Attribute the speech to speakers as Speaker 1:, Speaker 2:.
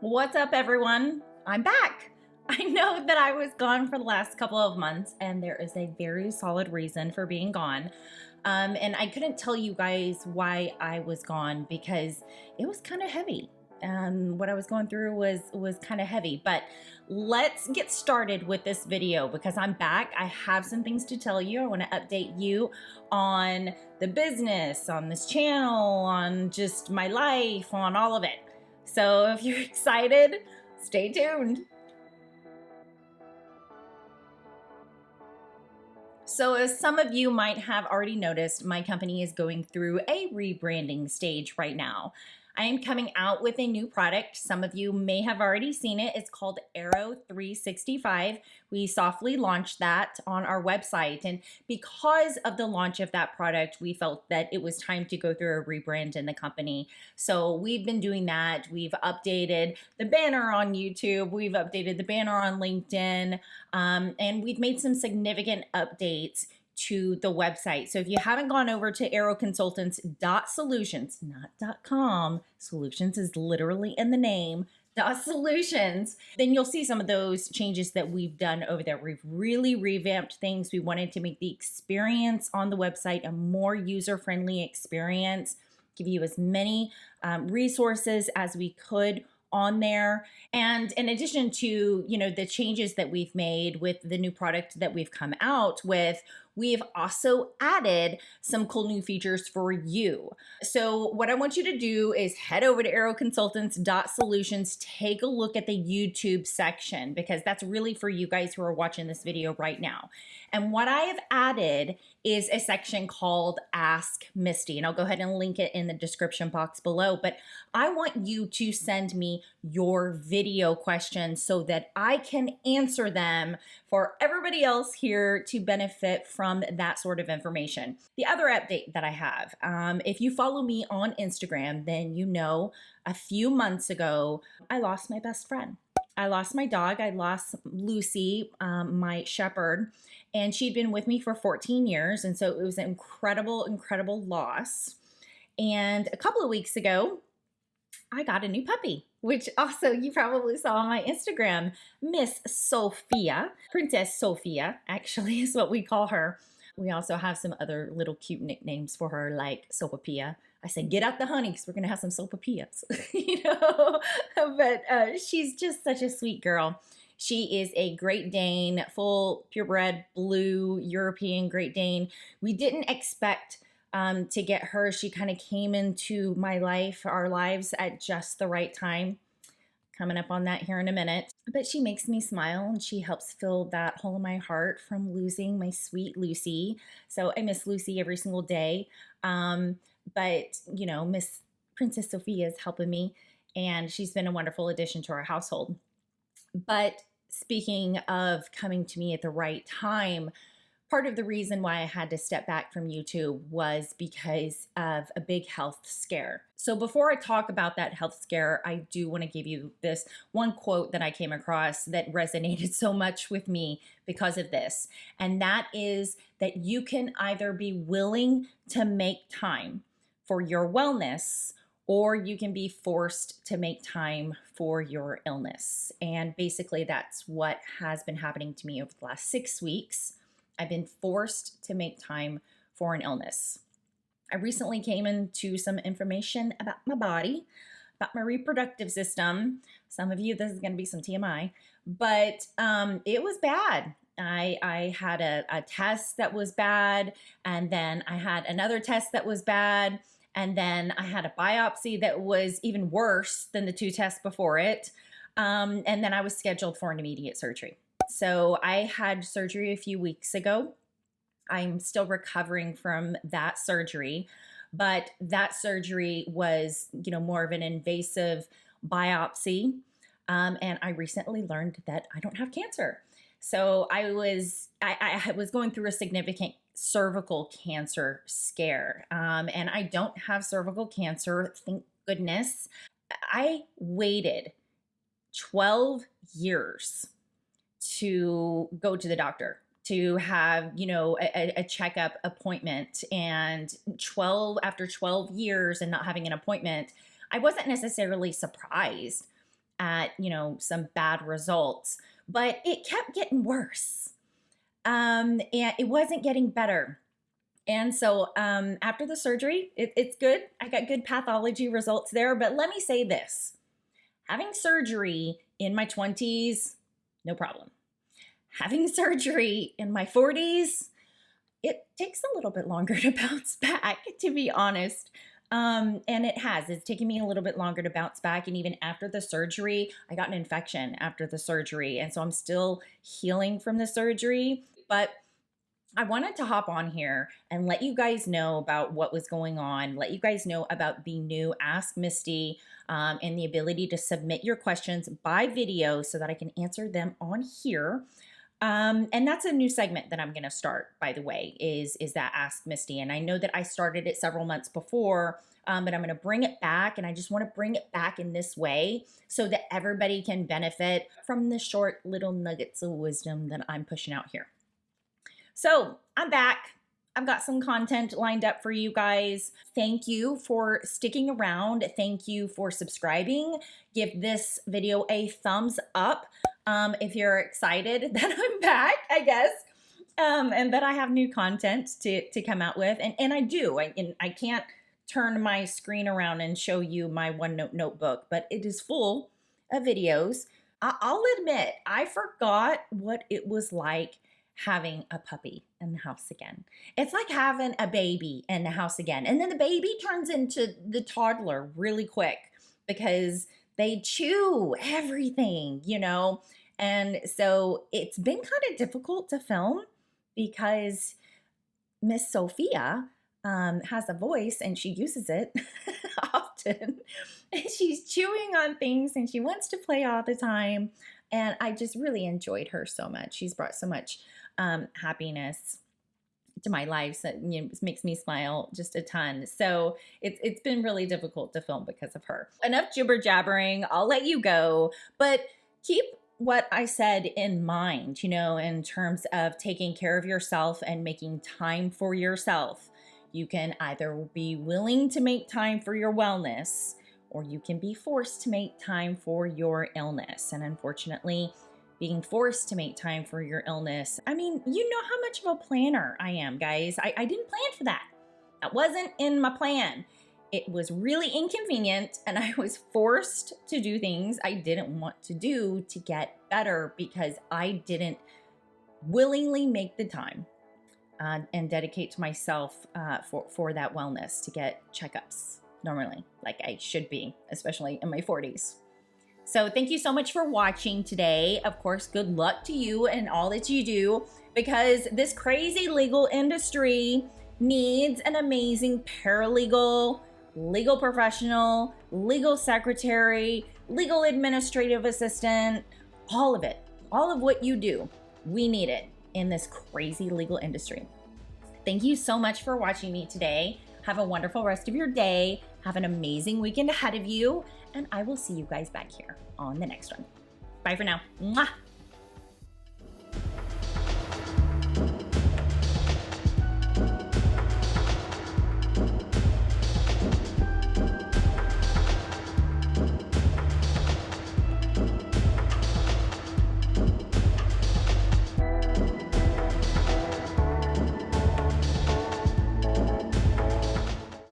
Speaker 1: What's up, everyone? I'm back. I know that I was gone for the last couple of months, and there is a very solid reason for being gone. And I couldn't tell you guys why I was gone because it was kind of heavy. What I was going through was kind of heavy. But let's get started with this video because I'm back. I have some things to tell you. I want to update you on the business, on this channel, on just my life, on all of it. So if you're excited, stay tuned. So as some of you might have already noticed, my company is going through a rebranding stage right now. I am coming out with a new product. Some of you may have already seen it. It's called Arrow 365. We softly launched that on our website. And because of the launch of that product, we felt that it was time to go through a rebrand in the company. So we've been doing that. We've updated the banner on YouTube. We've updated the banner on LinkedIn. And we've made some significant updates to the website. So if you haven't gone over to arrowconsultants.solutions, not .com, solutions is literally in the name, .solutions, then you'll see some of those changes that we've done over there. We've really revamped things. We wanted to make the experience on the website a more user-friendly experience, give you as many resources as we could on there. And in addition to, the changes that we've made with the new product that we've come out with, we've also added some cool new features for you. So what I want you to do is head over to arrowconsultants.solutions, take a look at the YouTube section, because that's really for you guys who are watching this video right now. And what I have added is a section called Ask Misty, and I'll go ahead and link it in the description box below. But I want you to send me your video questions so that I can answer them for everybody else here to benefit from that sort of information. The other update that I have, if you follow me on Instagram, then you know a few months ago, I lost my best friend. I lost my dog. I lost Lucy, my shepherd, and she'd been with me for 14 years. And so it was an incredible, incredible loss. And a couple of weeks ago, I got a new puppy, which also you probably saw on my Instagram. Miss Sophia, Princess Sophia, actually is what we call her. We also have some other little cute nicknames for her, like Sopapilla. I said, get out the honey because we're going to have some Sopapillas, But she's just such a sweet girl. She is a Great Dane, full purebred blue European Great Dane. We didn't expect to get her. She kind of came into our lives at just the right time. Coming up on that here in a minute. But she makes me smile and she helps fill that hole in my heart from losing my sweet Lucy. So I miss Lucy every single day. But Miss Princess Sophia is helping me, and she's been a wonderful addition to our household. But speaking of coming to me at the right time, part of the reason why I had to step back from YouTube was because of a big health scare. So before I talk about that health scare, I do want to give you this one quote that I came across that resonated so much with me because of this. And that is that you can either be willing to make time for your wellness, or you can be forced to make time for your illness. And basically that's what has been happening to me over the last 6 weeks. I've been forced to make time for an illness. I recently came into some information about my body, about my reproductive system. Some of you, this is going to be some TMI, but it was bad. I had a test that was bad, and then I had another test that was bad, and then I had a biopsy that was even worse than the 2 tests before it, and then I was scheduled for an immediate surgery. So I had surgery a few weeks ago. I'm still recovering from that surgery, but that surgery was, more of an invasive biopsy. And I recently learned that I don't have cancer. So I was going through a significant cervical cancer scare. And I don't have cervical cancer, thank goodness. I waited 12 years to go to the doctor, to have, a checkup appointment. And after 12 years and not having an appointment, I wasn't necessarily surprised. at, some bad results, but it kept getting worse. And it wasn't getting better. And so after the surgery, it's good. I got good pathology results there. But let me say this, having surgery in my 20s, no problem. Having surgery in my 40s, it takes a little bit longer to bounce back, to be honest. And it's taken me a little bit longer to bounce back. And even after the surgery, I got an infection after the surgery. And so I'm still healing from the surgery. But I wanted to hop on here and let you guys know about what was going on, let you guys know about the new Ask Misty and the ability to submit your questions by video so that I can answer them on here. And that's a new segment that I'm going to start, by the way, is that Ask Misty. And I know that I started it several months before, but I'm going to bring it back. And I just want to bring it back in this way so that everybody can benefit from the short little nuggets of wisdom that I'm pushing out here. So I'm back. I've got some content lined up for you guys. Thank you for sticking around. Thank you for subscribing. Give this video a thumbs up if you're excited that I'm back, I guess, and that I have new content to come out with. And I do. I can't turn my screen around and show you my OneNote notebook, but it is full of videos. I'll admit, I forgot what it was like having a puppy in the house again. It's like having a baby in the house again. And then the baby turns into the toddler really quick because they chew everything, And so it's been kind of difficult to film because Miss Sophia has a voice and she uses it often. And she's chewing on things and she wants to play all the time. And I just really enjoyed her so much. She's brought so much happiness to my life. So, it makes me smile just a ton. So it's been really difficult to film because of her. Enough jibber jabbering. I'll let you go, but keep what I said in mind, in terms of taking care of yourself and making time for yourself. You can either be willing to make time for your wellness, or you can be forced to make time for your illness. And unfortunately, being forced to make time for your illness, you know how much of a planner I am, guys. I didn't plan for that. That wasn't in my plan. It was really inconvenient, and I was forced to do things I didn't want to do to get better because I didn't willingly make the time and dedicate to myself for that wellness, to get checkups normally, like I should be, especially in my 40s. So thank you so much for watching today. Of course, good luck to you and all that you do, because this crazy legal industry needs an amazing paralegal, legal professional, legal secretary, legal administrative assistant, all of it, all of what you do. We need it in this crazy legal industry. Thank you so much for watching me today. Have a wonderful rest of your day. Have an amazing weekend ahead of you. And I will see you guys back here on the next one. Bye for now. Mwah!